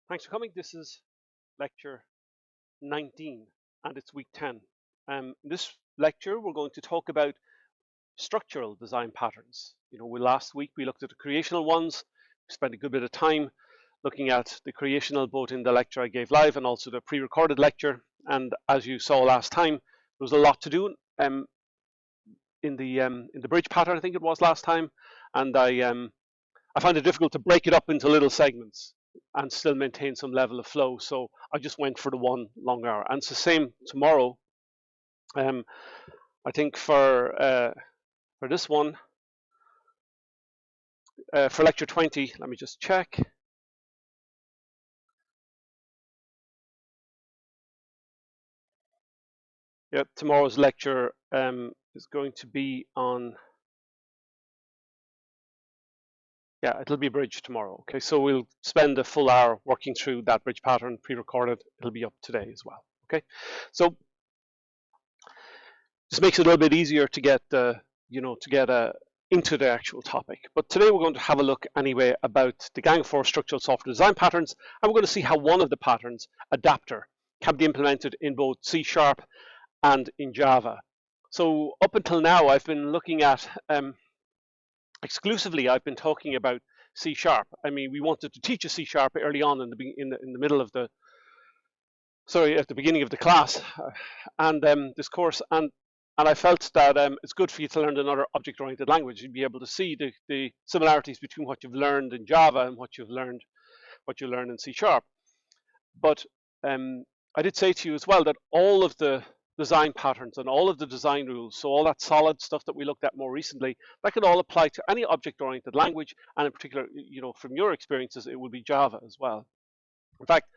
Thanks for coming. This is lecture 19 and it's week 10. In this lecture, we're going to talk about structural design patterns. Last week we looked at the creational ones. We spent a good bit of time looking at the creational, both in the lecture I gave live and also the pre-recorded lecture. And as you saw last time, there was a lot to do in the bridge pattern, I think it was last time. And I found it difficult to break it up into little segments and still maintain some level of flow. So I just went for the one long hour. And it's the same tomorrow. I think for this one, for lecture 20, let me just check. Yeah, tomorrow's lecture is going to be on, it'll be bridge tomorrow. Okay, so we'll spend a full hour working through that bridge pattern, pre-recorded. It'll be up today as well. Okay, so this makes it a little bit easier to get, into the actual topic. But today we're going to have a look anyway about the Gang of 4 structural software design patterns, and we're going to see how one of the patterns, adapter, can be implemented in both C# and in Java. So up until now, I've been looking at exclusively. I've been talking about C#. I mean, we wanted to teach a C# early on in the middle of the, at the beginning of the class, and this course, and I felt that it's good for you to learn another object-oriented language. You'd be able to see the similarities between what you've learned in Java and what you learn in C#. But I did say to you as well that all of the design patterns and all of the design rules, so all that solid stuff that we looked at more recently, that could all apply to any object-oriented language, and in particular, from your experiences, it will be Java as well. In fact,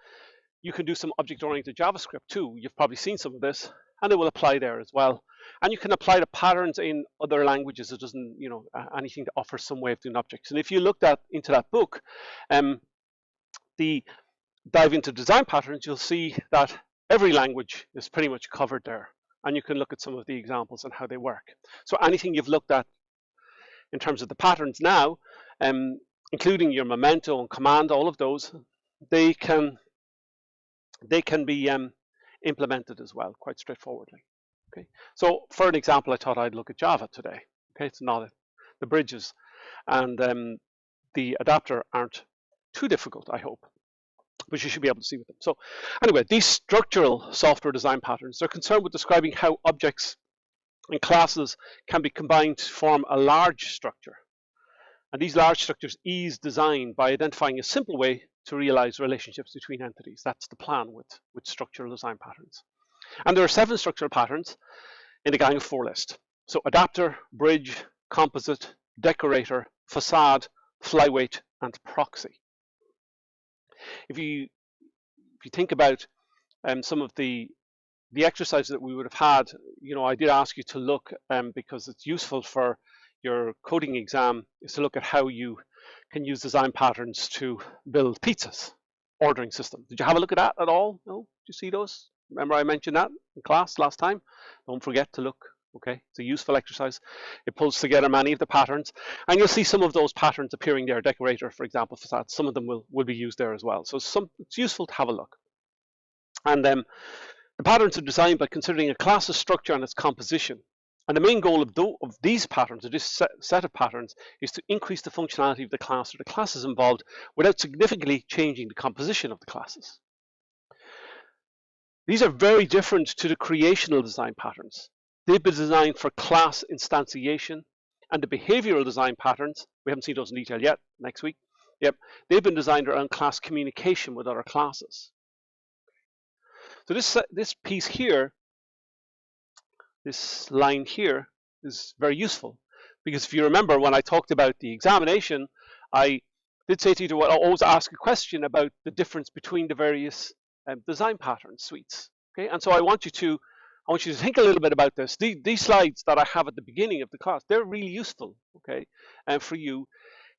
you can do some object-oriented JavaScript too. You've probably seen some of this, and it will apply there as well. And you can apply the patterns in other languages. It doesn't, anything to offer some way of doing objects. And if you looked into that book, the dive into design patterns, you'll see that every language is pretty much covered there. And you can look at some of the examples and how they work. So anything you've looked at in terms of the patterns now, including your memento and command, all of those, they can be implemented as well, quite straightforwardly. Okay, so for an example, I thought I'd look at Java today. Okay, it's not the bridges and the adapter aren't too difficult, I hope, but you should be able to see with them. So anyway, these structural software design patterns are concerned with describing how objects and classes can be combined to form a large structure. And these large structures ease design by identifying a simple way to realize relationships between entities. That's the plan with structural design patterns. And there are 7 structural patterns in the Gang of 4 list. So adapter, bridge, composite, decorator, facade, flyweight, and proxy. If you think about some of the exercises that we would have had, I did ask you to look, because it's useful for your coding exam, is to look at how you can use design patterns to build pizzas, ordering system. Did you have a look at that at all? No? Did you see those? Remember I mentioned that in class last time? Don't forget to look. Okay, it's a useful exercise. It pulls together many of the patterns, and you'll see some of those patterns appearing there. Decorator, for example, facade. Some of them will be used there as well. So it's useful to have a look. And the patterns are designed by considering a class's structure and its composition. And the main goal of these patterns, of this set of patterns, is to increase the functionality of the class or the classes involved without significantly changing the composition of the classes. These are very different to the creational design patterns. They've been designed for class instantiation, and the behavioral design patterns, we haven't seen those in detail yet, next week, they've been designed around class communication with other classes. So this piece here, this line here, is very useful, because if you remember when I talked about the examination, I did say to you to always ask a question about the difference between the various design pattern suites. Okay, and so I want you to think a little bit about this. These slides that I have at the beginning of the class, they're really useful, okay, for you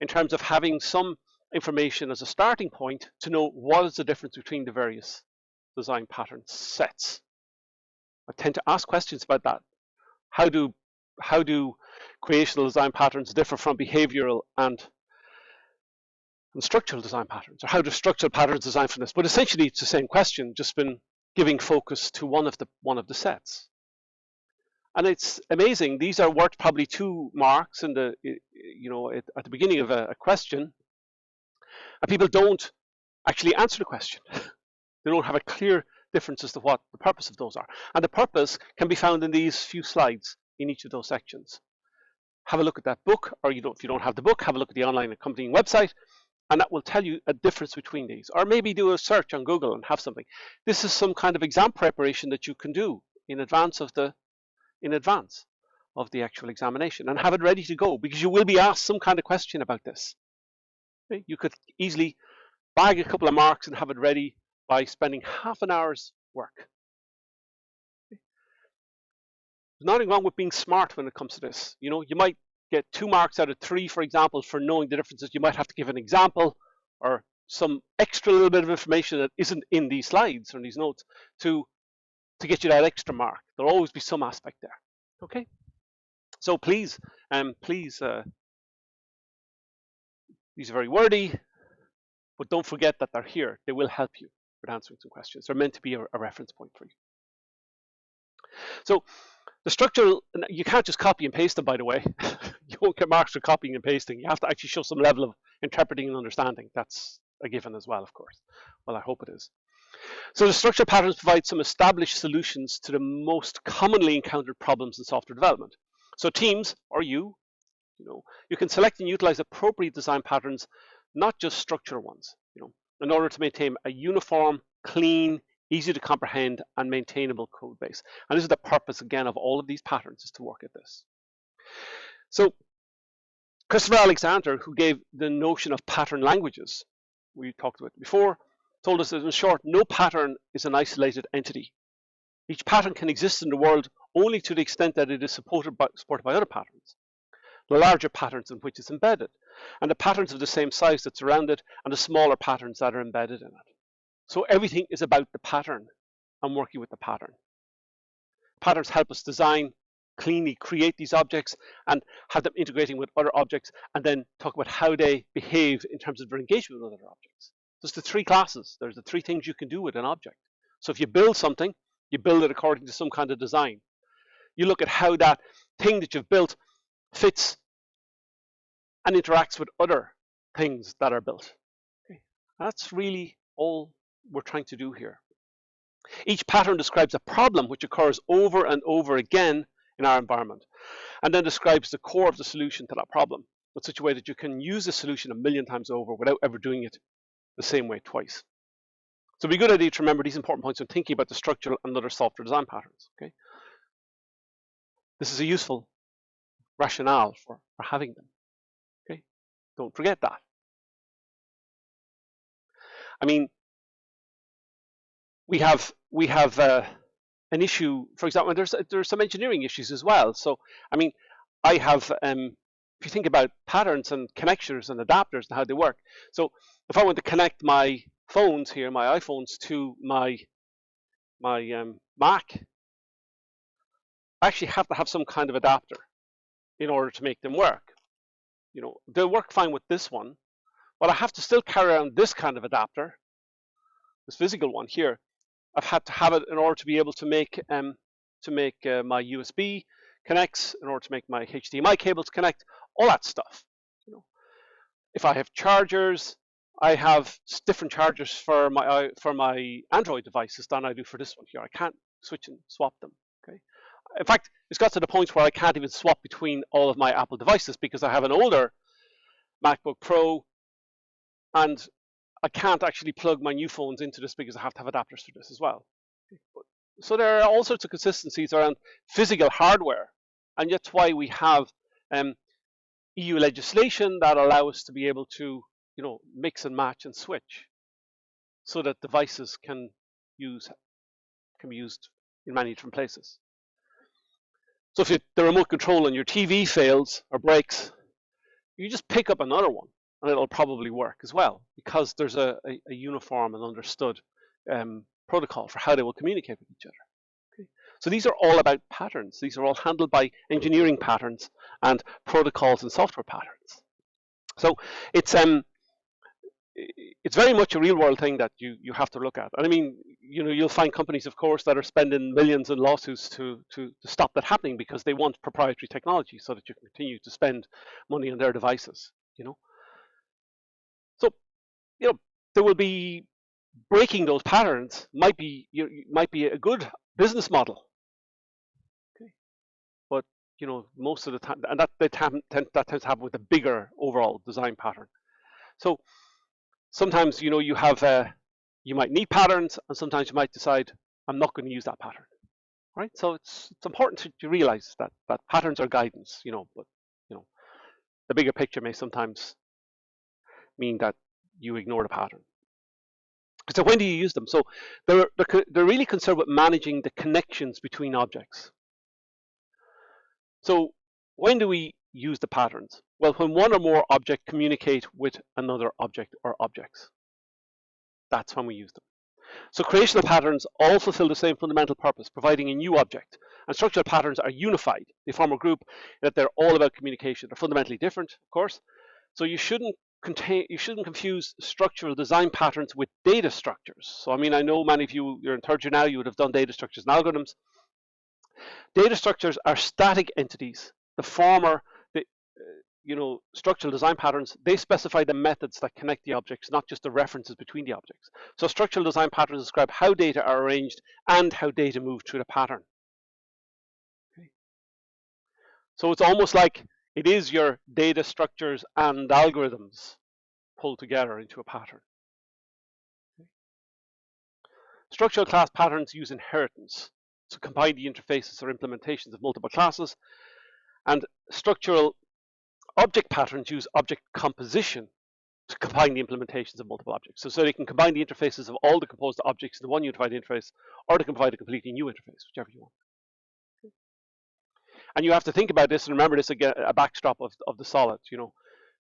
in terms of having some information as a starting point to know what is the difference between the various design pattern sets. I tend to ask questions about that. How do creational design patterns differ from behavioral and and structural design patterns, or how do structural patterns design from this? But essentially, it's the same question, just been giving focus to one of the sets. And it's amazing. These are worth probably 2 marks in the, at the beginning of a question, and people don't actually answer the question. They don't have a clear difference as to what the purpose of those are. And the purpose can be found in these few slides in each of those sections. Have a look at that book, or if you don't have the book, have a look at the online accompanying website, and that will tell you a difference between these. Or maybe do a search on Google and have something. This is some kind of exam preparation that you can do in advance of the actual examination, and have it ready to go, because you will be asked some kind of question about this. Okay? You could easily bag a couple of marks and have it ready by spending half an hour's work. Okay? There's nothing wrong with being smart when it comes to this. You might get 2 marks out of 3, for example, for knowing the differences. You might have to give an example or some extra little bit of information that isn't in these slides or in these notes to get you that extra mark. There'll always be some aspect there. Okay? So please, these are very wordy, but don't forget that they're here. They will help you with answering some questions. They're meant to be a reference point for you. So the structural, you can't just copy and paste them, by the way. You won't get marks for copying and pasting. You have to actually show some level of interpreting and understanding. That's a given as well, of course. Well, I hope it is. So the structural patterns provide some established solutions to the most commonly encountered problems in software development. So teams, or you can select and utilize appropriate design patterns, not just structural ones, in order to maintain a uniform, clean, easy to comprehend, and maintainable code base. And this is the purpose, again, of all of these patterns, is to work at this. So Christopher Alexander, who gave the notion of pattern languages, we talked about it before, told us that in short, no pattern is an isolated entity. Each pattern can exist in the world only to the extent that it is supported by other patterns, the larger patterns in which it's embedded, and the patterns of the same size that surround it, and the smaller patterns that are embedded in it. So everything is about the pattern and working with the pattern. Patterns help us design, cleanly create these objects and have them integrating with other objects, and then talk about how they behave in terms of their engagement with other objects. There's the 3 classes. There's the 3 things you can do with an object. So if you build something, you build it according to some kind of design. You look at how that thing that you've built fits and interacts with other things that are built. Okay. That's really all we're trying to do here. Each pattern describes a problem which occurs over and over again in our environment, and then describes the core of the solution to that problem in such a way that you can use the solution a million times over without ever doing it the same way twice. So it'd be a good idea to remember these important points when thinking about the structural and other software design patterns. Okay, this is a useful rationale for having them. Okay, don't forget that. I mean, we have an issue, for example, there's some engineering issues as well. So I mean, I have if you think about patterns and connectors and adapters and how they work. So if I want to connect my phones here, my iPhones, to my Mac, I actually have to have some kind of adapter in order to make them work. They'll work fine with this one, but I have to still carry around this kind of adapter, this physical one here. I've had to have it in order to be able to make my USB connects, in order to make my HDMI cables connect, all that stuff. If I have chargers, I have different chargers for my Android devices than I do for this one here. I can't switch and swap them. Okay. In fact, it's got to the point where I can't even swap between all of my Apple devices because I have an older MacBook Pro, and I can't actually plug my new phones into this because I have to have adapters for this as well. So there are all sorts of consistencies around physical hardware, and that's why we have EU legislation that allow us to be able to, mix and match and switch, so that devices can be used in many different places. So if the remote control on your TV fails or breaks, you just pick up another one, and it'll probably work as well, because there's a uniform and understood protocol for how they will communicate with each other. Okay. So these are all about patterns. These are all handled by engineering patterns and protocols and software patterns. So it's it's very much a real world thing that you have to look at. And I mean, you'll find companies, of course, that are spending millions in lawsuits to stop that happening because they want proprietary technology so that you can continue to spend money on their devices. So there will be breaking those patterns might be a good business model. Okay. But most of the time, and that tends to happen with a bigger overall design pattern. So sometimes you have you might need patterns, and sometimes you might decide I'm not going to use that pattern, right? So it's important to realize that patterns are guidance, but the bigger picture may sometimes mean that you ignore the pattern. So when do you use them? So they're really concerned with managing the connections between objects. So when do we use the patterns? Well, when one or more objects communicate with another object or objects. That's when we use them. So creation of patterns all fulfill the same fundamental purpose, providing a new object. And structural patterns are unified. They form a group that they're all about communication. They're fundamentally different, of course. So you shouldn't confuse structural design patterns with data structures. So I mean, I know many of you're in third year now, you would have done data structures and algorithms. Data structures are static entities. The former, structural design patterns, they specify the methods that connect the objects, not just the references between the objects. So structural design patterns describe how data are arranged and how data move through the pattern. Okay. So it's almost like it is your data structures and algorithms pulled together into a pattern. Okay. Structural class patterns use inheritance to combine the interfaces or implementations of multiple classes, and structural object patterns use object composition to combine the implementations of multiple objects. So they can combine the interfaces of all the composed objects in one unified interface, or they can provide a completely new interface, whichever you want. Okay. And you have to think about this and remember this again, a backstop of the solid.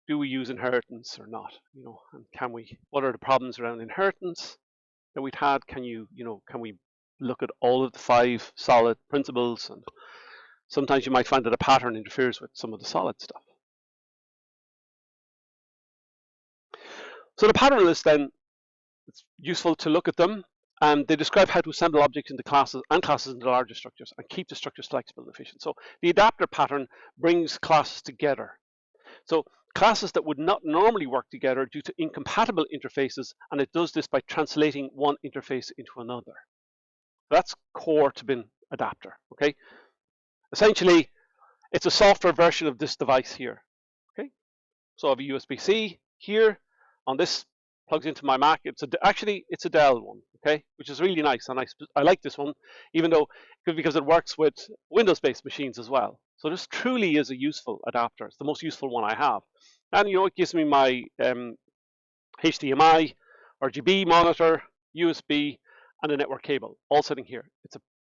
Do we use inheritance or not? And can we? What are the problems around inheritance that we've had? Can we look at all of the 5 solid principles? And sometimes you might find that a pattern interferes with some of the solid stuff. So the pattern list then, it's useful to look at them, and they describe how to assemble objects into classes and classes into larger structures and keep the structures flexible and efficient. So the adapter pattern brings classes together. So classes that would not normally work together due to incompatible interfaces, and it does this by translating one interface into another. That's core to bin adapter, okay? Essentially, it's a software version of this device here, okay? So I have a USB-C here. On this plugs into my Mac. Actually it's a Dell one, okay, which is really nice, and I like this one, even though because it works with Windows-based machines as well. So this truly is a useful adapter. It's the most useful one I have, and it gives me my HDMI, RGB monitor, USB, and a network cable all sitting here.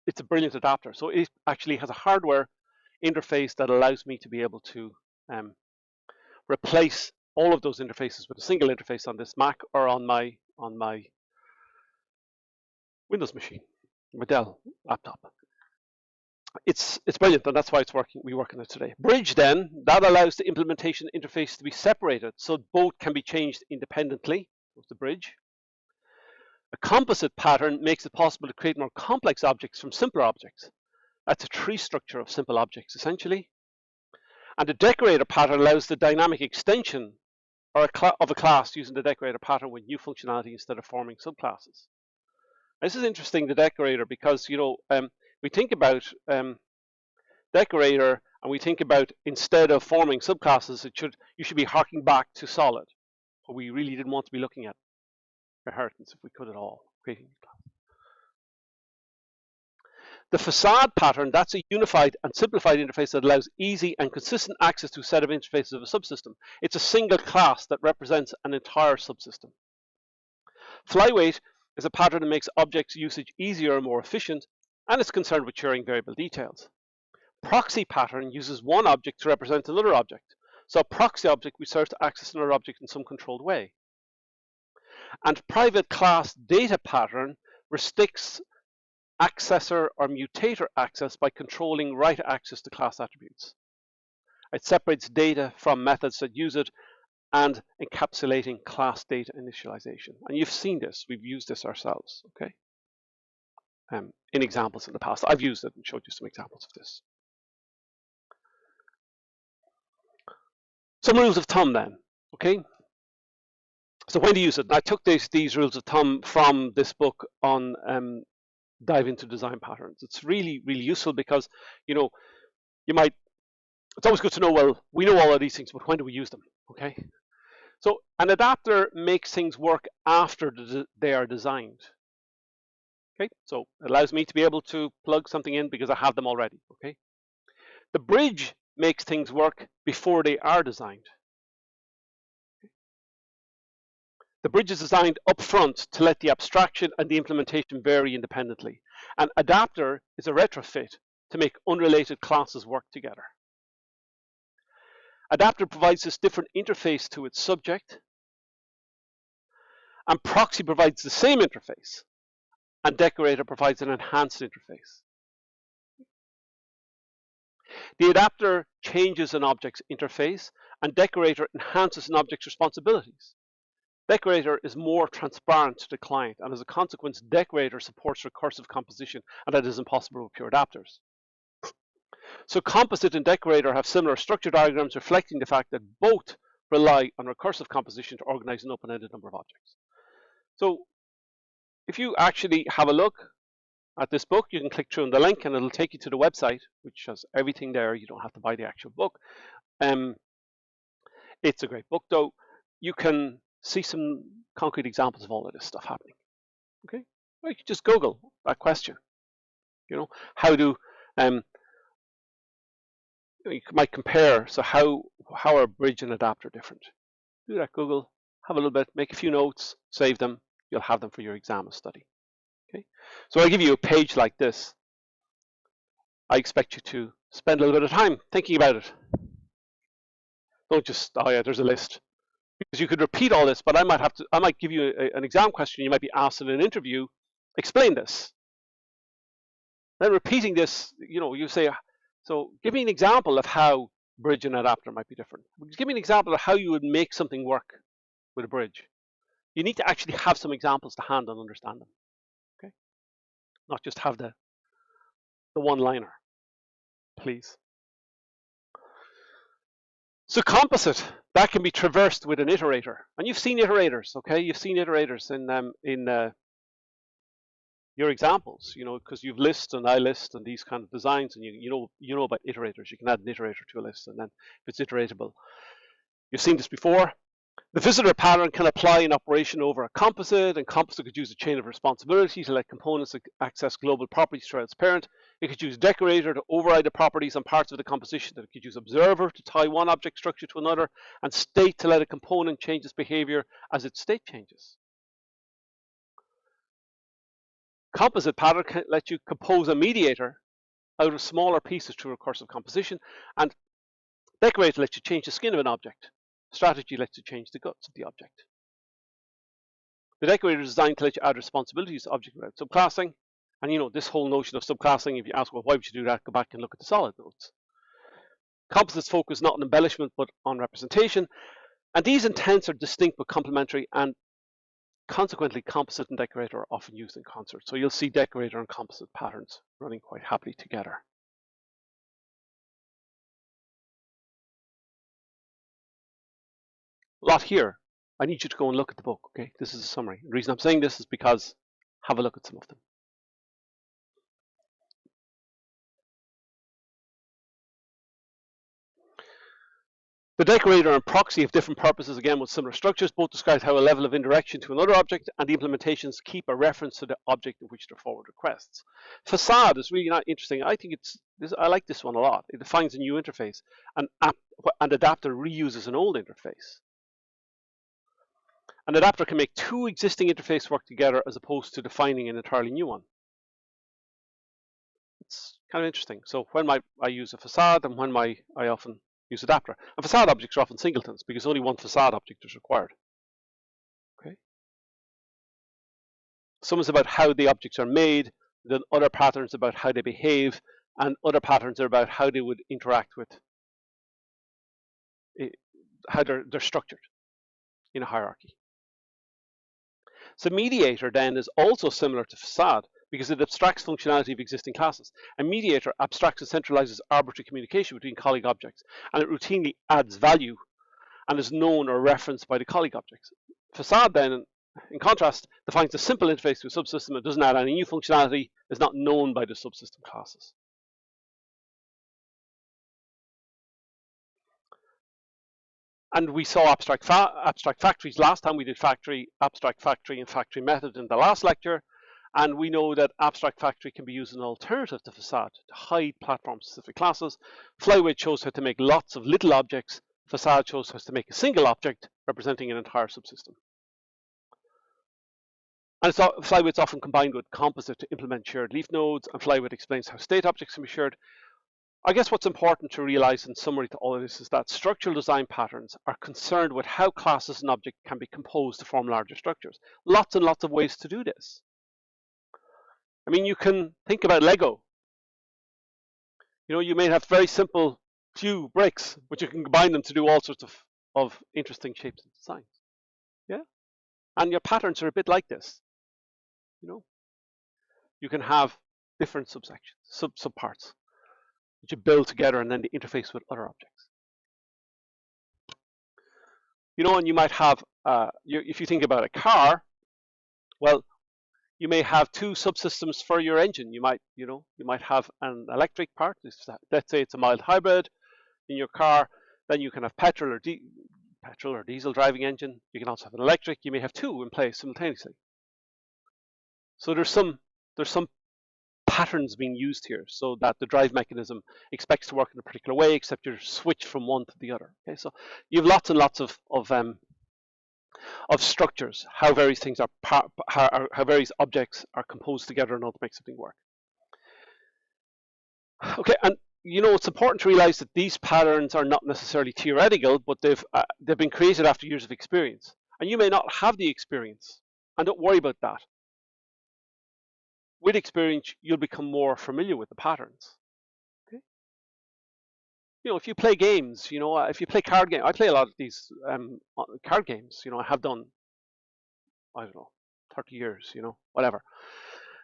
It's a brilliant adapter. So it actually has a hardware interface that allows me to be able to replace all of those interfaces with a single interface on this Mac or on my Windows machine, my Dell laptop. It's brilliant, and that's why it's working. We work on it today. Bridge then, that allows the implementation interface to be separated, so both can be changed independently. That's the bridge. A composite pattern makes it possible to create more complex objects from simpler objects. That's a tree structure of simple objects, essentially. And the decorator pattern allows the dynamic extension of a class using the decorator pattern with new functionality instead of forming subclasses. This is interesting, the decorator, because we think about decorator and we think about instead of forming subclasses, you should be harking back to solid. But we really didn't want to be looking at inheritance if we could at all. Creating class. The facade pattern, that's a unified and simplified interface that allows easy and consistent access to a set of interfaces of a subsystem. It's a single class that represents an entire subsystem. Flyweight is a pattern that makes objects usage easier and more efficient, and it's concerned with sharing variable details. Proxy pattern uses one object to represent another object. So a proxy object we serve to access another object in some controlled way. And private class data pattern restricts accessor or mutator access by controlling right access to class attributes. It separates data from methods that use it and encapsulating class data initialization. And you've seen this. We've used this ourselves, okay? In examples in the past. I've used it and showed you some examples of this. Some rules of thumb then, okay? So when to use it? And I took these rules of thumb from this book on dive into design patterns. It's really, really useful because, you know, it's always good to know, well, we know all of these things, but when do we use them, okay? So an adapter makes things work after they are designed. Okay, so it allows me to be able to plug something in because I have them already, okay? The bridge makes things work before they are designed. The bridge is designed up front to let the abstraction and the implementation vary independently. An adapter is a retrofit to make unrelated classes work together. Adapter provides this different interface to its subject, and proxy provides the same interface, and decorator provides an enhanced interface. The adapter changes an object's interface, and decorator enhances an object's responsibilities. Decorator is more transparent to the client, and as a consequence, decorator supports recursive composition, and that is impossible with pure adapters. So composite and decorator have similar structure diagrams reflecting the fact that both rely on recursive composition to organize an open-ended number of objects. So if you actually have a look at this book, you can click through on the link and it'll take you to the website, which has everything there. You don't have to buy the actual book. It's a great book, though. You can see some concrete examples of all of this stuff happening. Okay, or you can just Google that question. You know, how do you might compare. So how are bridge and adapter different? Do that. Google, have a little bit, make a few notes, save them. You'll have them for your exam and study. Okay, so I give you a page like this. I expect you to spend a little bit of time thinking about it. Don't just, oh yeah, there's a list. Because you could repeat all this, but I might give you an exam question. You might be asked in an interview, explain this. Then repeating this, you know, you say, so give me an example of how bridge and adapter might be different. Give me an example of how you would make something work with a bridge. You need to actually have some examples to hand and understand them. Okay, not just have the one-liner, please. So composite, that can be traversed with an iterator, and you've seen iterators. Okay, you've seen iterators in your examples, you know, because you've list and I list and these kind of designs, and you know about iterators. You can add an iterator to a list, and then if it's iteratable, you've seen this before. The visitor pattern can apply an operation over a composite, and composite could use a chain of responsibility to let components access global properties throughout its parent. It could use decorator to override the properties on parts of the composition. It could use observer to tie one object structure to another, and state to let a component change its behavior as its state changes. Composite pattern can let you compose a mediator out of smaller pieces through recursive composition, and decorator lets you change the skin of an object. Strategy lets you change the guts of the object. The decorator is designed to let you add responsibilities to object without subclassing. And you know, this whole notion of subclassing, if you ask, well, why would you do that? Go back and look at the solid notes. Composites focus not on embellishment, but on representation. And these intents are distinct but complementary, and consequently, composite and decorator are often used in concert. So you'll see decorator and composite patterns running quite happily together. A lot here. I need you to go and look at the book, okay? This is a summary. The reason I'm saying this is because have a look at some of them. The decorator and proxy have different purposes, again, with similar structures. Both describe how a level of indirection to another object, and the implementations keep a reference to the object in which they're forward requests. Facade is really not interesting. I think I like this one a lot. It defines a new interface, and adapter reuses an old interface. An adapter can make two existing interfaces work together as opposed to defining an entirely new one. It's kind of interesting. So when I use a facade and when I often use adapter. And facade objects are often singletons because only one facade object is required. Okay. Some is about how the objects are made, then other patterns about how they behave, and other patterns are about how they would interact with how they're structured. in a hierarchy. So mediator then is also similar to facade because it abstracts functionality of existing classes. A mediator abstracts and centralizes arbitrary communication between colleague objects, and it routinely adds value and is known or referenced by the colleague objects. Facade then, in contrast, defines a simple interface to a subsystem. It doesn't add any new functionality, is not known by the subsystem classes. And we saw abstract factories last time. We did factory, abstract factory, and factory method in the last lecture. And we know that abstract factory can be used as an alternative to facade to hide platform-specific classes. Flyweight shows how to make lots of little objects. Facade shows how to make a single object representing an entire subsystem. And Flyweight's often combined with composite to implement shared leaf nodes, and Flyweight explains how state objects can be shared. I guess what's important to realize in summary to all of this is that structural design patterns are concerned with how classes and objects can be composed to form larger structures. Lots and lots of ways to do this. I mean, you can think about Lego. You know, you may have very simple few bricks, but you can combine them to do all sorts of interesting shapes and designs. Yeah? And your patterns are a bit like this. You know, you can have different subsections, subparts, which you build together and then they interface with other objects. You know, and you might have, if you think about a car, well, you may have two subsystems for your engine. You might have an electric part. Let's say it's a mild hybrid in your car. Then you can have petrol or diesel driving engine. You can also have an electric. You may have two in place simultaneously. So there's some patterns being used here, so that the drive mechanism expects to work in a particular way, except you're switched from one to the other. Okay, so you have lots and lots of structures, how various things are, how various objects are composed together in order to make something work. Okay, and you know it's important to realize that these patterns are not necessarily theoretical, but they've been created after years of experience, and you may not have the experience, and don't worry about that. With experience, you'll become more familiar with the patterns. Okay? You know, if you play games, you know, if you play card games, I play a lot of these card games. You know, I have done, I don't know, 30 years. You know, whatever.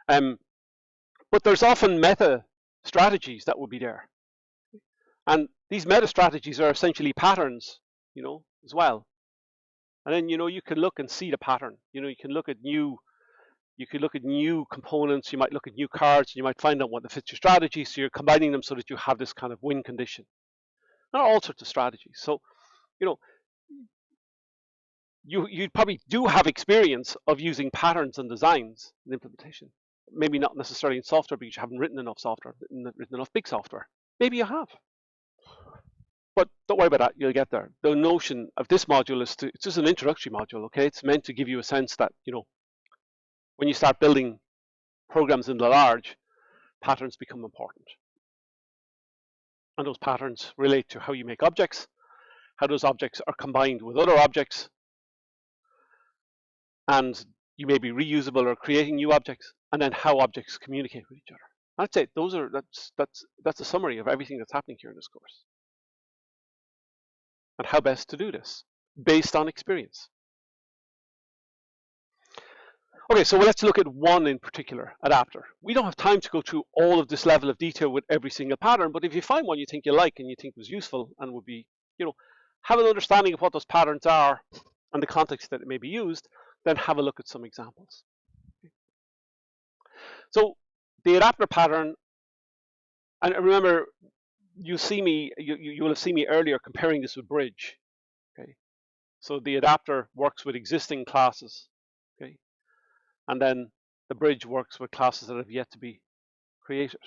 But there's often meta strategies that will be there, and these meta strategies are essentially patterns. You know, as well. And then you know you can look and see the pattern. You know, you can look at new. You could look at new components, you might look at new cards, you might find out what fits your strategy, so you're combining them so that you have this kind of win condition. And all sorts of strategies. So, you know, you probably do have experience of using patterns and designs in implementation. Maybe not necessarily in software because you haven't written enough software, written enough big software. Maybe you have. But don't worry about that, you'll get there. The notion of this module is it's just an introductory module, okay? It's meant to give you a sense that, you know, when you start building programs in the large, patterns become important. And those patterns relate to how you make objects, how those objects are combined with other objects, and you may be reusable or creating new objects, and then how objects communicate with each other. That's it. That's a summary of everything that's happening here in this course. And how best to do this, based on experience. Okay, so let's look at one in particular, adapter. We don't have time to go through all of this level of detail with every single pattern, but if you find one you think you like and you think was useful and would be, you know, have an understanding of what those patterns are and the context that it may be used, then have a look at some examples. So the adapter pattern, and remember, you will have seen me earlier comparing this with bridge. Okay, so the adapter works with existing classes. Okay. And then the bridge works with classes that have yet to be created.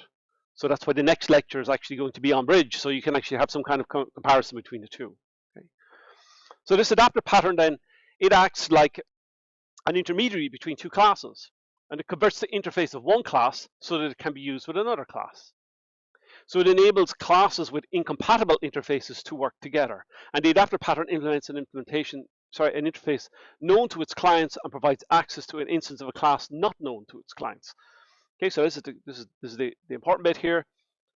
So that's why the next lecture is actually going to be on bridge, so you can actually have some kind of comparison between the two. Okay. So this adapter pattern then, it acts like an intermediary between two classes, and it converts the interface of one class so that it can be used with another class. So it enables classes with incompatible interfaces to work together. And the adapter pattern implements an interface known to its clients and provides access to an instance of a class not known to its clients. Okay, so this is the important bit here.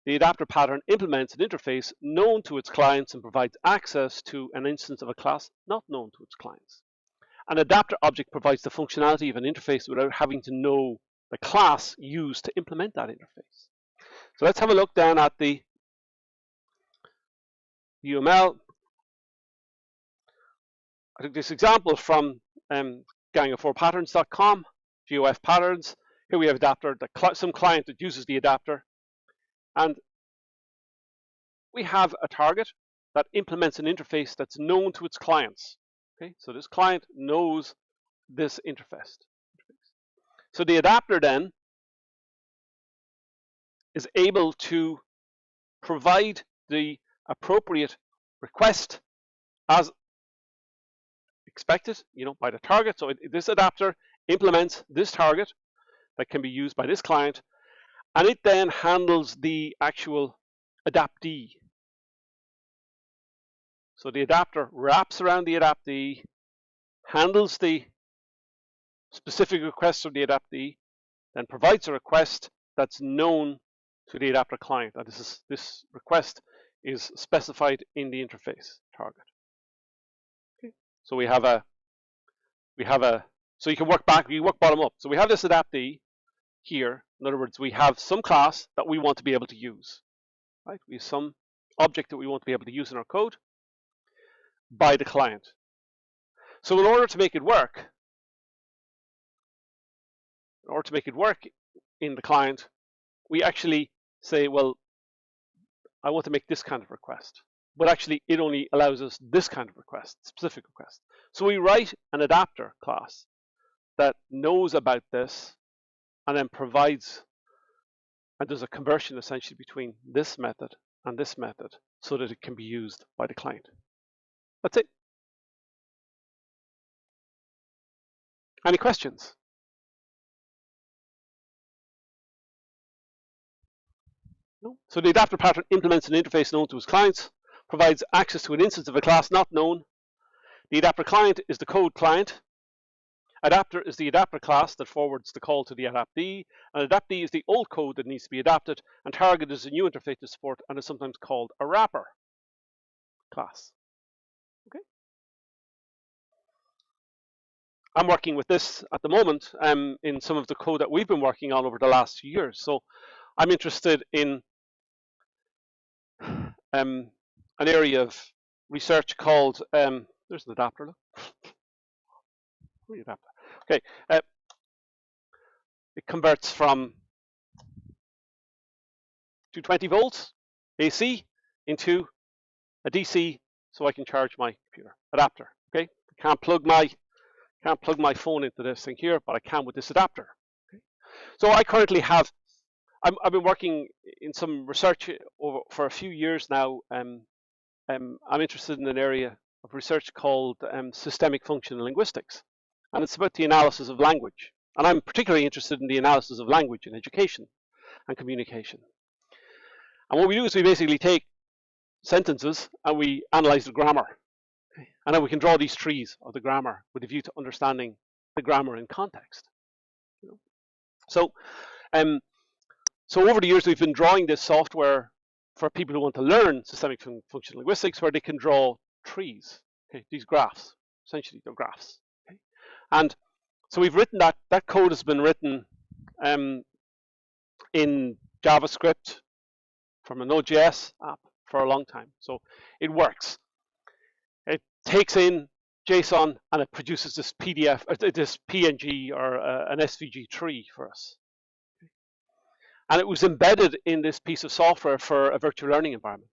The adapter pattern implements an interface known to its clients and provides access to an instance of a class not known to its clients. An adapter object provides the functionality of an interface without having to know the class used to implement that interface. So let's have a look down at the UML. I took this example from gang4patterns.com, GOF patterns. Here we have adapter, some client that uses the adapter, and we have a target that implements an interface that's known to its clients. Okay, so this client knows this interface. So the adapter then is able to provide the appropriate request as expected, by the target. So this adapter implements this target that can be used by this client, and it then handles the actual adaptee. So the adapter wraps around the adaptee, handles the specific requests of the adaptee, then provides a request that's known to the adapter client. And this request is specified in the interface target. Okay. So so you can work back, you work bottom up. So we have this adaptee here. In other words, we have some class that we want to be able to use. Right? We have some object that we want to be able to use in our code by the client. So in order to make it work in the client, we actually say, well, I want to make this kind of request. But actually, it only allows us this kind of request, specific request. So we write an adapter class that knows about this and then provides, and there's a conversion essentially between this method and this method so that it can be used by the client. That's it. Any questions? No? So the adapter pattern implements an interface known to its clients, provides access to an instance of a class not known. The adapter client is the code client. Adapter is the adapter class that forwards the call to the adaptee. And adaptee is the old code that needs to be adapted. And target is a new interface to support and is sometimes called a wrapper class. Okay. I'm working with this at the moment in some of the code that we've been working on over the last few years. So I'm interested in an area of research called, there's an adapter. Okay, it converts from 220 volts AC into a DC, so I can charge my computer. Adapter. Okay, I can't plug my phone into this thing here, but I can with this adapter. Okay? So I currently have. I've been working in some research for a few years now. I'm interested in an area of research called systemic functional linguistics. And it's about the analysis of language. And I'm particularly interested in the analysis of language in education and communication. And what we do is we basically take sentences and we analyze the grammar. Okay? And then we can draw these trees of the grammar with a view to understanding the grammar in context. So over the years, we've been drawing this software for people who want to learn systemic functional linguistics, where they can draw trees, okay? These graphs, essentially they're graphs. Okay? And so we've written that code has been written in JavaScript from a Node.js app for a long time. So it works. It takes in JSON and it produces this PDF, this PNG or an SVG tree for us. And it was embedded in this piece of software for a virtual learning environment.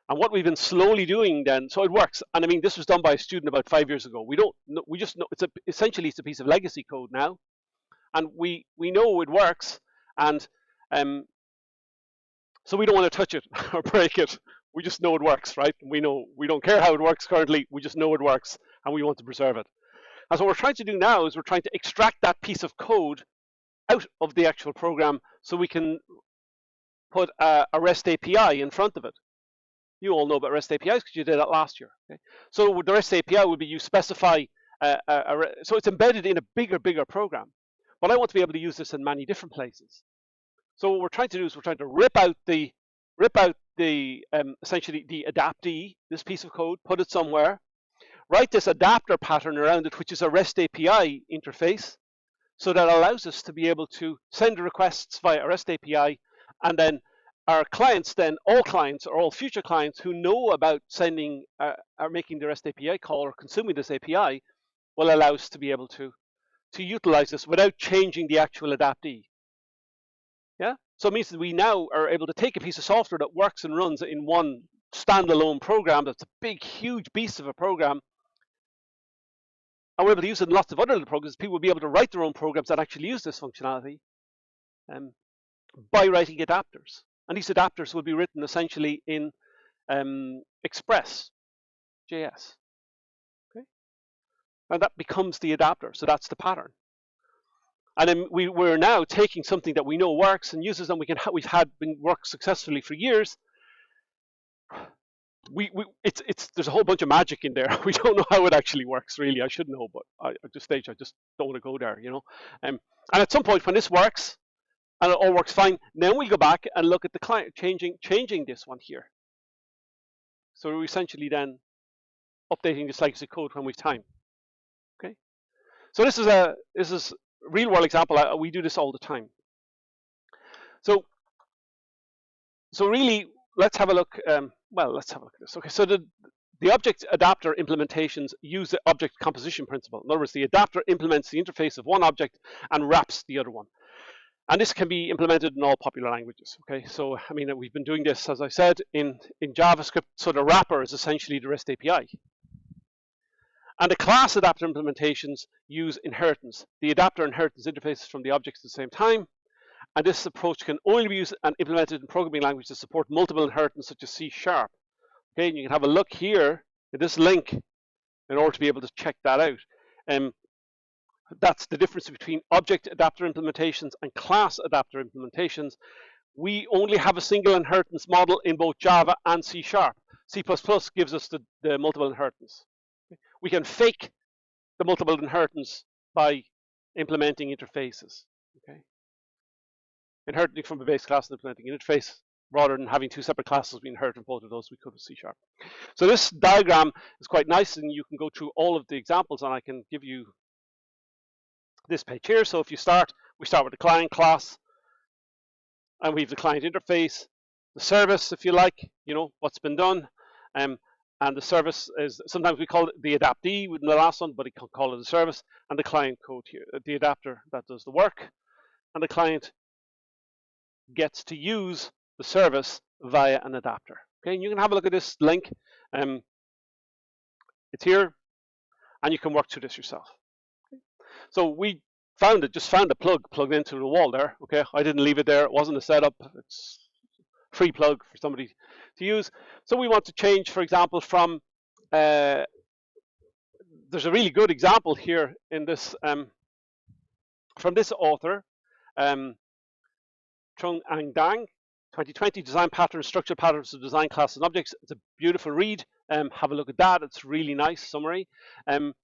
And what we've been slowly doing then, so it works. And I mean, this was done by a student about 5 years ago. We just know essentially it's a piece of legacy code now, and we know it works. And so we don't want to touch it or break it. We just know it works, right? We don't care how it works currently. We just know it works, and we want to preserve it. And so what we're trying to do now is we're trying to extract that piece of code out of the actual program so we can put a REST API in front of it. You all know about REST APIs because you did that last year. Okay? So with the REST API would be you specify, so it's embedded in a bigger program. But I want to be able to use this in many different places. So what we're trying to do is we're trying to rip out the essentially the adaptee, this piece of code, put it somewhere, write this adapter pattern around it, which is a REST API interface. So that allows us to be able to send requests via a REST API, and then our clients, then all clients or all future clients who know about sending or making the REST API call or consuming this API, will allow us to be able to utilize this without changing the actual adaptee. Yeah, so it means that we now are able to take a piece of software that works and runs in one standalone program that's a big, huge beast of a program, and we're able to use it in lots of other little programs. People will be able to write their own programs that actually use this functionality by writing adapters. And these adapters will be written essentially in Express JS. Okay, and that becomes the adapter. So that's the pattern. And then we're now taking something that we know works and uses, and we've had been worked successfully for years. There's a whole bunch of magic in there. We don't know how it actually works, really. I should know, but at this stage, I just don't want to go there, you know. And at some point, when this works and it all works fine, then we'll go back and look at the client changing this one here. So we're essentially then updating this legacy code when we've time. Okay. So this is real world example. We do this all the time. So really, let's have a look. Let's have a look at this. Okay, so the object adapter implementations use the object composition principle. In other words, the adapter implements the interface of one object and wraps the other one. And this can be implemented in all popular languages. Okay, so I mean, we've been doing this, as I said, in JavaScript. So the wrapper is essentially the REST API. And the class adapter implementations #use inheritance. The adapter inheritance interfaces from the objects at the same time. And this approach can only be used and implemented in programming languages that support multiple inheritance, such as C#. Okay, and you can have a look here at this link in order to be able to check that out. That's the difference between object adapter implementations and class adapter implementations. We only have a single inheritance model in both Java and C#. C++ gives us the multiple inheritance. We can fake the multiple inheritance by implementing interfaces. Okay, inheriting from a base class and implementing an interface, rather than having two separate classes we inherit from both of those, we could with C#. So this diagram is quite nice, and you can go through all of the examples, and I can give you this page here. So if we start with the client class, and we have the client interface, the service, if you like, you know, what's been done. And the service is, sometimes we call it the adaptee within the last one, but you can call it a service, and the client code here, the adapter that does the work, and the client gets to use the service via an adapter. Okay, and you can have a look at this link. It's here, and you can work through this yourself. Okay. So we just found a plug plugged into the wall there. Okay, I didn't leave it there. It wasn't a setup. It's a free plug for somebody to use. So we want to change, for example, from there's a really good example here in this from this author, Trung Anh Dang, 2020, Design Patterns, Structured Patterns of Design Classes and Objects. It's a beautiful read. Have a look at that. It's a really nice summary. And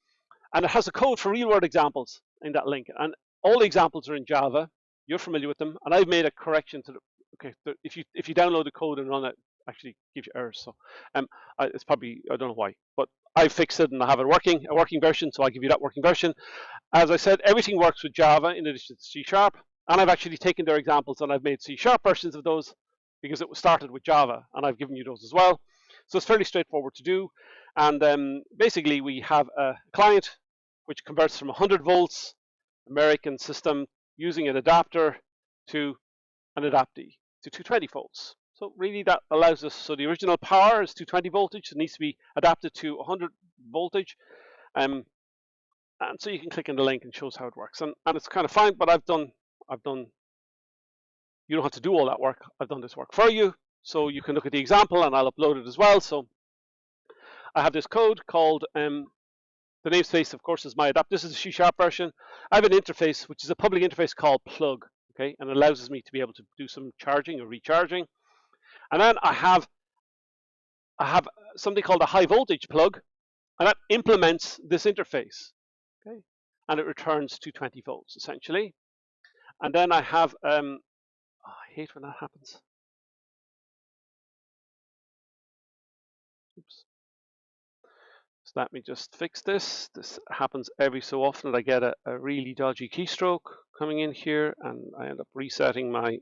it has a code for real-world examples in that link. And all the examples are in Java. You're familiar with them. And I've made a correction to the, okay, if you download the code and run it, actually gives you errors. So it's probably, I don't know why, but I fixed it and I have a working version, so I'll give you that working version. As I said, everything works with Java in addition to C#, and I've actually taken their examples and I've made C# versions of those because it was started with Java, and I've given you those as well. So it's fairly straightforward to do. And basically we have a client which converts from 100 volts American system using an adapter to an adaptee to 220 volts. So really that allows us, so the original power is 220 voltage. It needs to be adapted to 100 voltage. And so you can click on the link and it shows how it works. And it's kind of fine, but I've done, you don't have to do all that work. I've done this work for you. So you can look at the example and I'll upload it as well. So I have this code called, the namespace, of course, is my adapt. This is the C# version. I have an interface, which is a public interface called plug, okay? And it allows me to be able to do some charging or recharging. And then I have something called a high voltage plug, and that implements this interface, okay? And it returns 220 volts, essentially. And then I have, I hate when that happens. Oops. let me just fix this. This happens every so often that I get a really dodgy keystroke coming in here, and I end up resetting my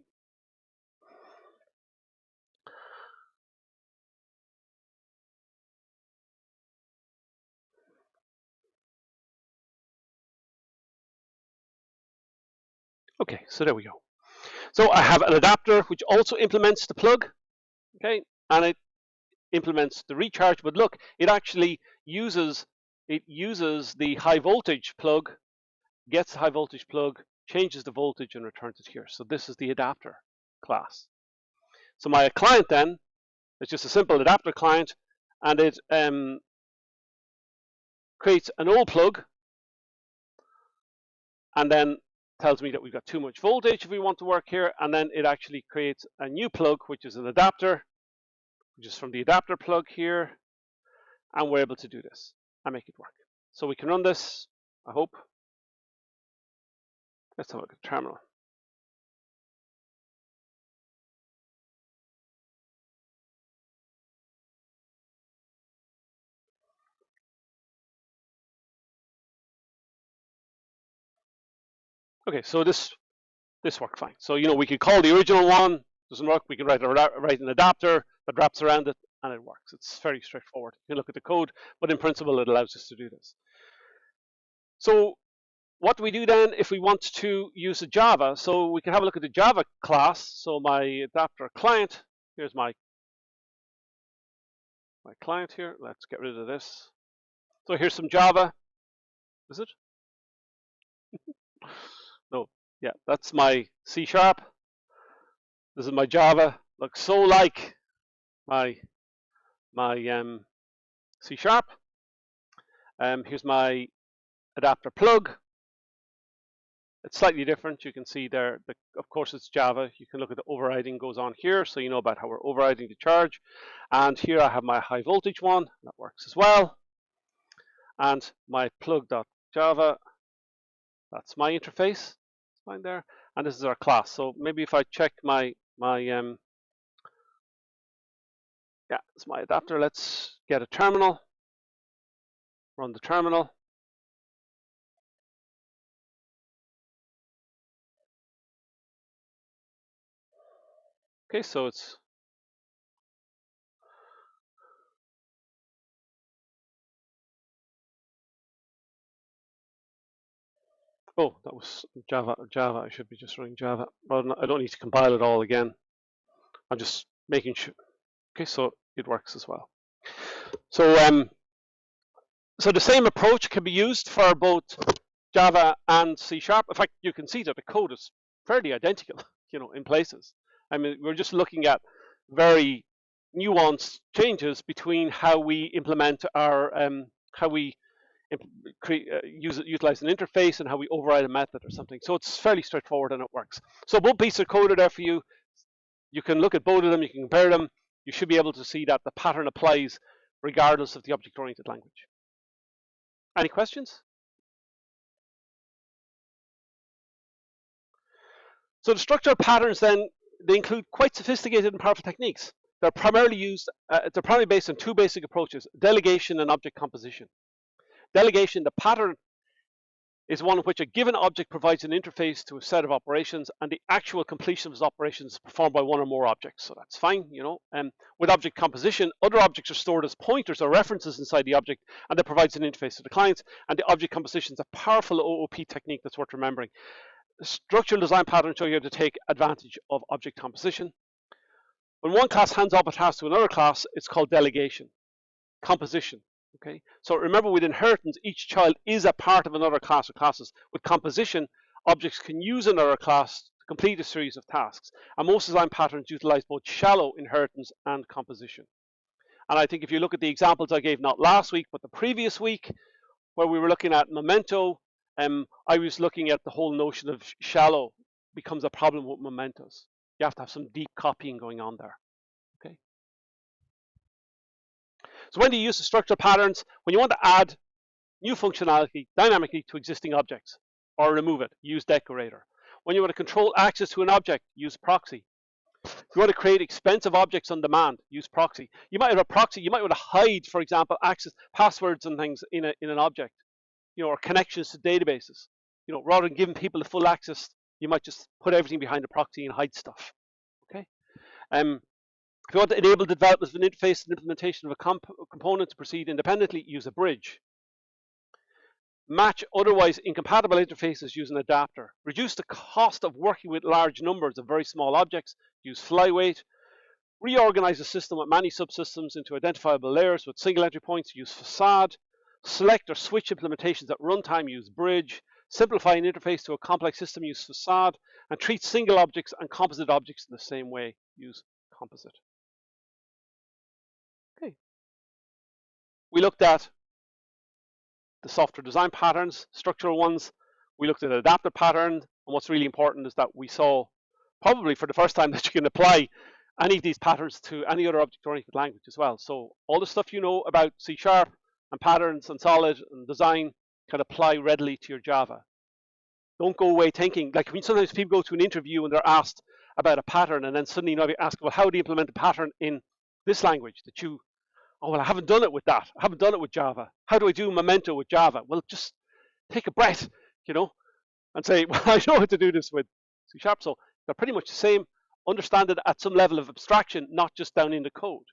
okay, so there we go. So I have an adapter which also implements the plug, okay, and it implements the recharge, but look, it actually uses the high voltage plug, gets the high voltage plug, changes the voltage and returns it here. So this is the adapter class. So my client then is just a simple adapter client, and it creates an old plug and then tells me that we've got too much voltage if we want to work here, and then it actually creates a new plug, which is an adapter, which is from the adapter plug here, and we're able to do this and make it work. So we can run this, I hope. Let's have a look at the terminal. Okay, so this worked fine. So, you know, we could call the original one, doesn't work. We can write an adapter that wraps around it, and it works. It's very straightforward. You can look at the code, but in principle, it allows us to do this. So what do we do then if we want to use a Java? So we can have a look at the Java class. So my adapter client, here's my client here. Let's get rid of this. So here's some Java. Is it? No, yeah, that's my C#. This is my Java. Looks so like my C#. Here's my adapter plug. It's slightly different. You can see there, of course, it's Java. You can look at the overriding goes on here, so you know about how we're overriding the charge. And here I have my high voltage one. That works as well. And my plug.java, that's my interface. It's fine there. And this is our class. So maybe if I check my yeah, it's my adapter. Let's get a terminal. Run the terminal. Okay, so it's oh, that was Java. I should be just running Java. Well, I don't need to compile it all again. I'm just making sure. Okay, so it works as well. So so the same approach can be used for both Java and C#. In fact, you can see that the code is fairly identical, you know, in places. I mean, we're just looking at very nuanced changes between how we implement our how we utilize an interface and how we override a method or something. So it's fairly straightforward and it works. So both pieces of code are there for you. You can look at both of them, you can compare them. You should be able to see that the pattern applies regardless of the object-oriented language. Any questions? So the structural patterns then, they include quite sophisticated and powerful techniques. They're primarily based on two basic approaches: delegation and object composition. Delegation, the pattern is one in which a given object provides an interface to a set of operations, and the actual completion of those operations is performed by one or more objects. So that's fine, you know. With object composition, other objects are stored as pointers or references inside the object, and that provides an interface to the clients. And the object composition is a powerful OOP technique that's worth remembering. The structural design patterns show you how to take advantage of object composition. When one class hands off a task to another class, it's called delegation. Composition. Okay, so remember, with inheritance, each child is a part of another class or classes. With composition, objects can use another class to complete a series of tasks. And most design patterns utilize both shallow inheritance and composition. And I think if you look at the examples I gave not last week, but the previous week, where we were looking at memento, I was looking at the whole notion of shallow becomes a problem with mementos. You have to have some deep copying going on there. Okay. So when do you use the structural patterns? When you want to add new functionality dynamically to existing objects, or remove it, use decorator. When you want to control access to an object, use proxy. If you want to create expensive objects on demand, use proxy. You might have a proxy. You might want to hide, for example, access passwords and things in an object, or connections to databases. Rather than giving people the full access, you might just put everything behind a proxy and hide stuff. Okay. If you want to enable the development of an interface and implementation of a component to proceed independently, use a bridge. Match otherwise incompatible interfaces, use an adapter. Reduce the cost of working with large numbers of very small objects, use flyweight. Reorganize a system with many subsystems into identifiable layers with single entry points, use facade. Select or switch implementations at runtime, use bridge. Simplify an interface to a complex system, use facade. And treat single objects and composite objects in the same way, use composite. Okay. We looked at the software design patterns, structural ones. We looked at adaptive patterns, and what's really important is that we saw, probably for the first time, that you can apply any of these patterns to any other object-oriented language as well. So all the stuff you know about C# and patterns and solid and design can apply readily to your Java. Don't go away thinking, like when sometimes people go to an interview and they're asked about a pattern, and then suddenly you ask, well, how do you implement a pattern in this language that you, oh, well, I haven't done it with that. I haven't done it with Java. How do I do Memento with Java? Well, just take a breath, and say, well, I know how to do this with C#. So they're pretty much the same. Understand it at some level of abstraction, not just down in the code.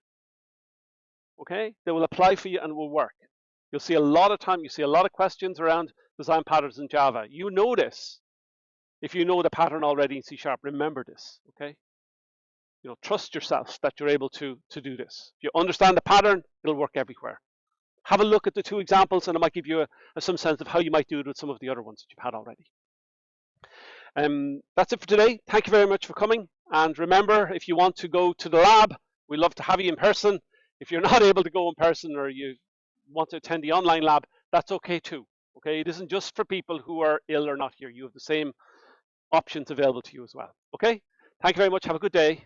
Okay? They will apply for you and will work. You'll see a lot of time, you see a lot of questions around design patterns in Java. You know this. If you know the pattern already in C#, remember this, okay? Trust yourself that you're able to do this. If you understand the pattern, it'll work everywhere. Have a look at the two examples, and it might give you some sense of how you might do it with some of the other ones that you've had already. That's it for today. Thank you very much for coming. And remember, if you want to go to the lab, we'd love to have you in person. If you're not able to go in person, or you want to attend the online lab, that's okay too. Okay, it isn't just for people who are ill or not here. You have the same options available to you as well. Okay, thank you very much. Have a good day.